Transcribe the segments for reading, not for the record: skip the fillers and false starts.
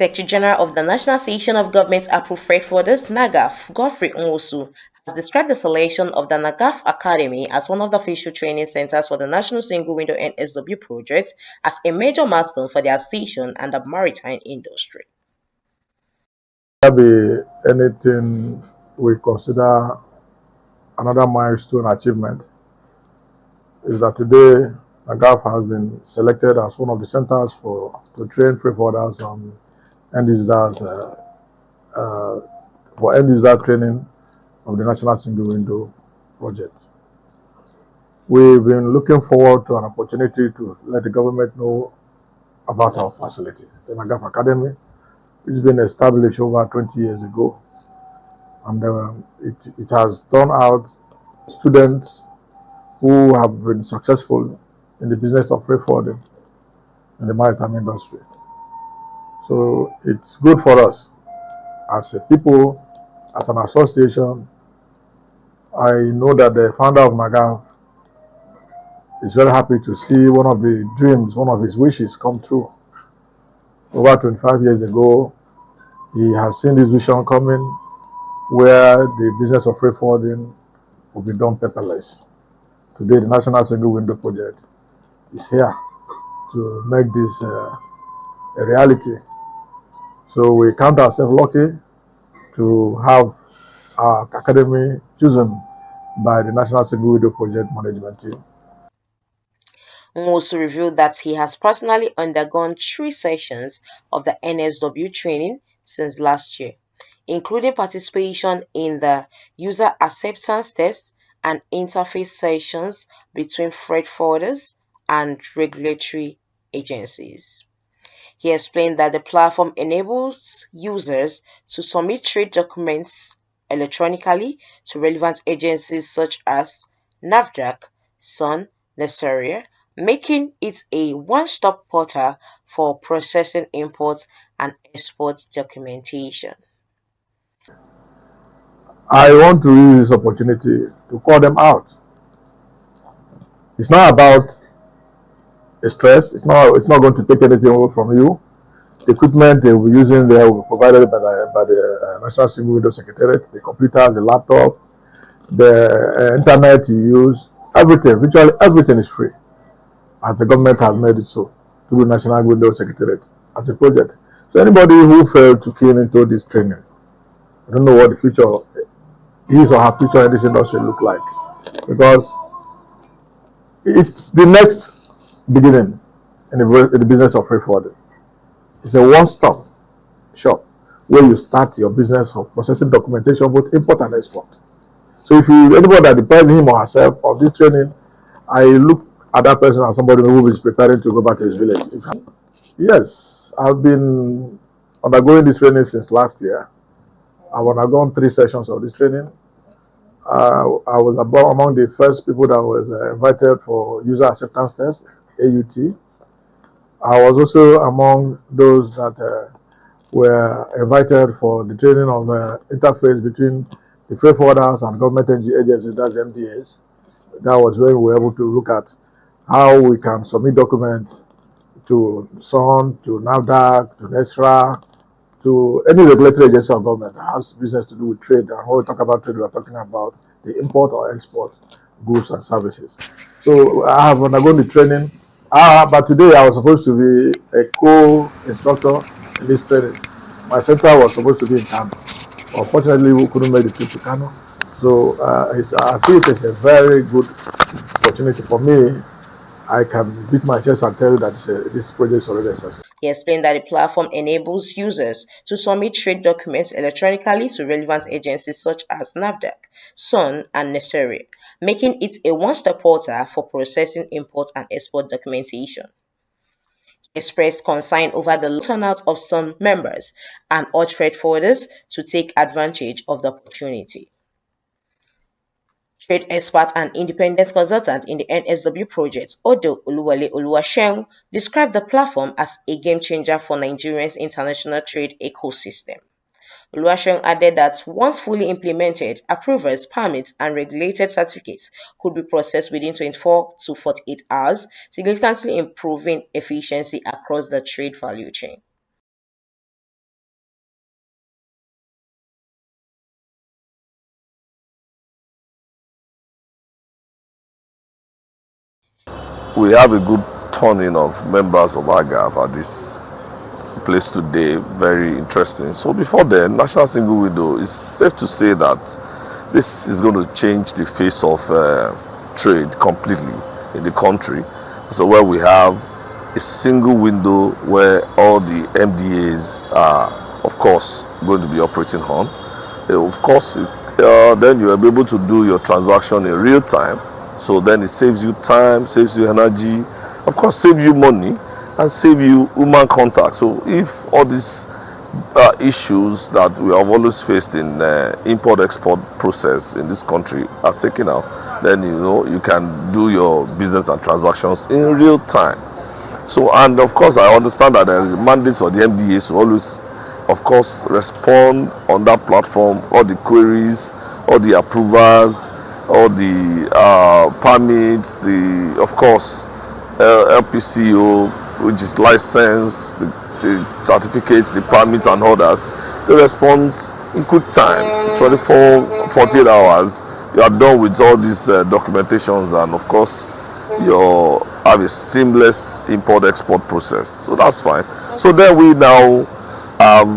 Secretary General of the National Association of Government-Approved Freight Forwarders, NAGAFF, Godfrey Nwosu, has described the selection of the NAGAFF Academy as one of the official training centers for the National Single Window NSW project as a major milestone for the association and the maritime industry. There be anything we consider another milestone achievement is that today NAGAFF has been selected as one of the centers to train freight forwarders on end users for end user training of the National Single Window project. We've been looking forward to an opportunity to let the government know about our facility, the NAGAFF Academy, which has been established over 20 years ago. And it has turned out students who have been successful in the business of freight forwarding in the maritime industry. So it's good for us as a people, as an association. I know that the founder of NAGAFF is very happy to see one of the dreams, one of his wishes come true. Over 25 years ago, he has seen this vision coming where the business of freight forwarding will be done paperless. Today, the National Single Window Project is here to make this a reality. So we count ourselves lucky to have our academy chosen by the National Single Window Project management team. Nwosu revealed that he has personally undergone 3 sessions of the NSW training since last year, including participation in the user acceptance test and interface sessions between freight forwarders and regulatory agencies. He explained that the platform enables users to submit trade documents electronically to relevant agencies such as NAFDAC, SUN, Nesseria, making it a one-stop portal for processing import and export documentation. I want to use this opportunity to call them out. It's not about a stress. It's not going to take anything away from you. The equipment they will be using there will be provided by the National Single Window Secretariat. The computers, the laptop, the internet you use, everything, virtually everything is free, as the government has made it so through the National Window Secretariat as a project. So anybody who failed to key into this training, I don't know what the future, his or her future in this industry look like, because it's the next beginning in the business of freight forwarding. It's a one-stop shop where you start your business of processing documentation, both import and export. So if anybody that depends him or herself on this training, I look at that person as somebody who is preparing to go back to his village. Yes, I've been undergoing this training since last year. I've undergone 3 sessions of this training. I was among the first people that was invited for user acceptance test, AUT. I was also among those that were invited for the training of interface between the freight forwarders and government agencies, that's MDAs. That was when we were able to look at how we can submit documents to SUN, to NAFDAC, to NESRA, to any regulatory agency of government that has business to do with trade. And when we talk about trade, we're talking about the import or export goods and services. So I have undergone the training. But today I was supposed to be a co-instructor in this training. My center was supposed to be in Kano. Unfortunately, we couldn't make the trip to Kano. So I see it as a very good opportunity for me. I can beat my chest and tell you that this project is already a success. He explained that the platform enables users to submit trade documents electronically to relevant agencies such as NAFDAC, SUN, and Nesseria, making it a one-stop portal for processing import and export documentation. He expressed concern over the low turnout of some members and urged freight forwarders to take advantage of the opportunity. Trade expert and independent consultant in the NSW project, Odo Oluwale Oluwaseun, described the platform as a game changer for Nigeria's international trade ecosystem. Oluwaseun added that once fully implemented, approvals, permits, and regulated certificates could be processed within 24 to 48 hours, significantly improving efficiency across the trade value chain. we have a good turning of members of NAGAFF at this place today. Very interesting. So before then, national single window, it's safe to say that this is going to change the face of trade completely in the country. So where we have a single window where all the MDAs are, of course, going to be operating on. Of course, then you will be able to do your transaction in real time. So then it saves you time, saves you energy, of course, save you money, and save you human contact. So if all these issues that we have always faced in import-export process in this country are taken out, then you can do your business and transactions in real time. So, and of course, I understand that there is mandates for the MDAs to always, of course, respond on that platform, all the queries, all the approvals, all the permits, of course, LPCO, which is license, the certificates, the permits, and others. The response in quick time, 24, 48 hours, you are done with all these documentations, and of course, you have a seamless import-export process. So that's fine. So then we now have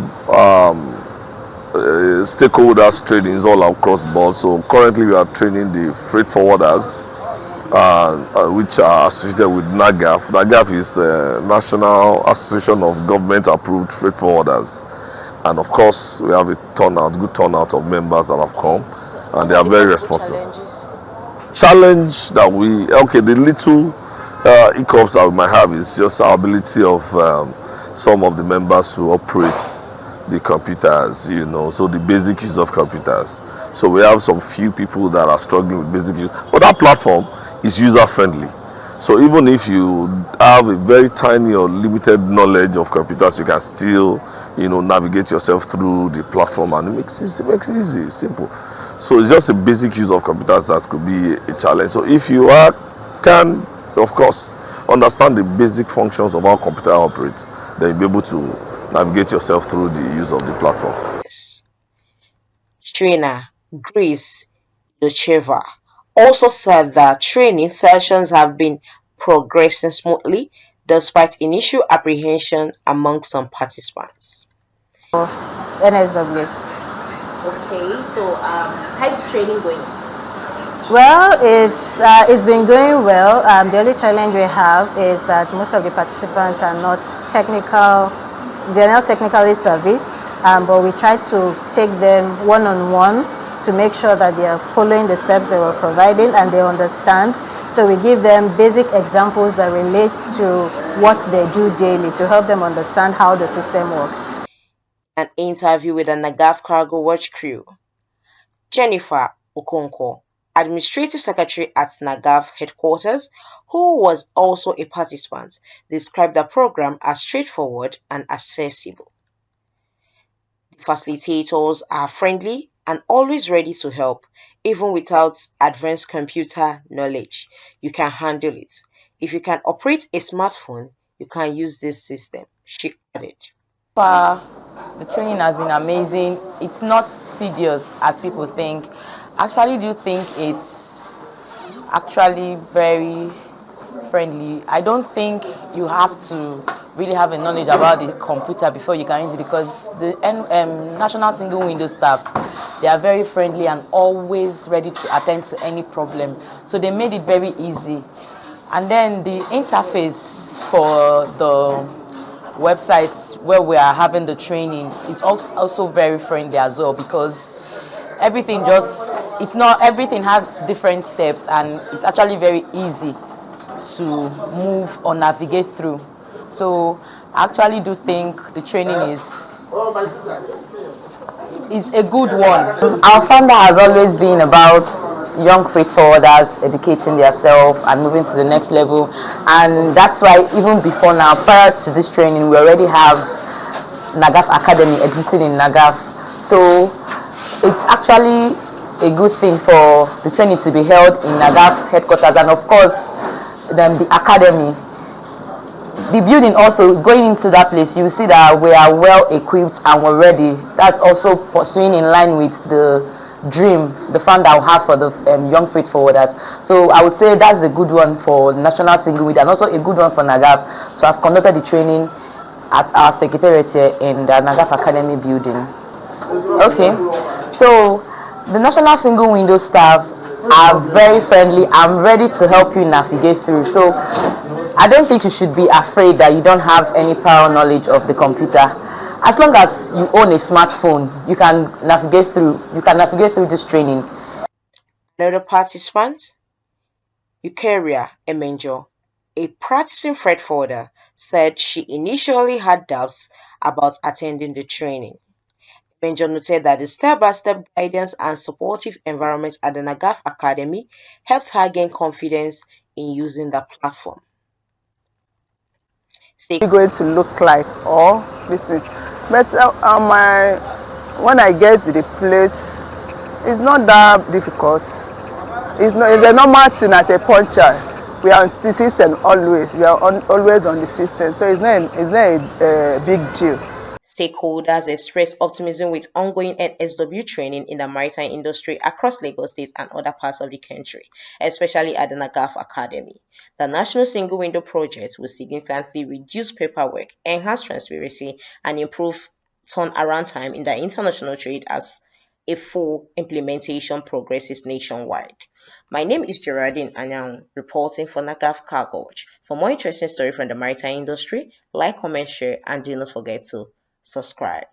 stakeholders trainings all across the board. So currently we are training the freight forwarders, which are associated with NAGAFF. NAGAFF is National Association of Government Approved Freight Forwarders, and of course we have a good turnout of members that have come, and they are very responsible. Challenge that the little hiccups that we might have is just our ability of some of the members to operate the computers, so the basic use of computers. So we have some few people that are struggling with basic use, but that platform is user friendly. So even if you have a very tiny or limited knowledge of computers, you can still navigate yourself through the platform, and it makes it easy, simple. So it's just a basic use of computers that could be a challenge. So if you can, of course, understand the basic functions of how computer operates, then you'll be able to navigate yourself through the use of the platform. Trainer Grace Yocheva also said that training sessions have been progressing smoothly despite initial apprehension among some participants. NSW. Okay, so how's the training going? Well, it's been going well. The only challenge we have is that most of the participants are not technical. They're not technically savvy, but we try to take them one-on-one to make sure that they are following the steps they were providing and they understand. So we give them basic examples that relate to what they do daily to help them understand how the system works. An interview with the NAGAFF Cargo Watch crew. Jennifer Okonkwo, Administrative Secretary at NAGAFF Headquarters, who was also a participant, described the program as straightforward and accessible. The facilitators are friendly and always ready to help, even without advanced computer knowledge. You can handle it. If you can operate a smartphone, you can use this system, she added. The training has been amazing. It's not tedious as people think. Actually, do think it's actually very friendly. I don't think you have to really have a knowledge about the computer before you can use it, because the National Single Window staff, they are very friendly and always ready to attend to any problem. So they made it very easy. And then the interface for the websites where we are having the training is also very friendly as well, because everything has different steps and it's actually very easy to move or navigate through. So I actually do think the training is a good one. Our founder has always been about young freight forwarders educating themselves and moving to the next level, and that's why even before now, prior to this training, we already have NAGAFF Academy existing in NAGAFF. So it's actually a good thing for the training to be held in NAGAFF headquarters, and of course then the academy, the building. Also going into that place, you see that we are well equipped and we're ready. That's also pursuing in line with the dream, the fund that I have for the young freight forwarders. So I would say that's a good one for National Single Window and also a good one for NAGAFF. So I've conducted the training at our secretariat here in the NAGAFF Academy building. Okay, so the National Single Window staff are very friendly. I'm ready to help you navigate through. So I don't think you should be afraid that you don't have any prior knowledge of the computer. As long as you own a smartphone, you can navigate through. You can navigate through this training. Another participant, Eukaria Emenjo, a practicing freight forwarder, said she initially had doubts about attending the training. Emenjo noted that the step-by-step guidance and supportive environment at the NAGAFF Academy helped her gain confidence in using the platform. Going to look like or visit, but when I get to the place, it's not that difficult. It's a normal thing at a puncture. We are on the system always. We are always on the system, so it's not a big deal. Stakeholders expressed optimism with ongoing NSW training in the maritime industry across Lagos State and other parts of the country, especially at the NAGAFF Academy. The National Single Window Project will significantly reduce paperwork, enhance transparency, and improve turnaround time in the international trade as a full implementation progresses nationwide. My name is Geraldine Anyanwu, reporting for NAGAFF Cargo Watch. For more interesting stories from the maritime industry, like, comment, share, and do not forget to subscribe.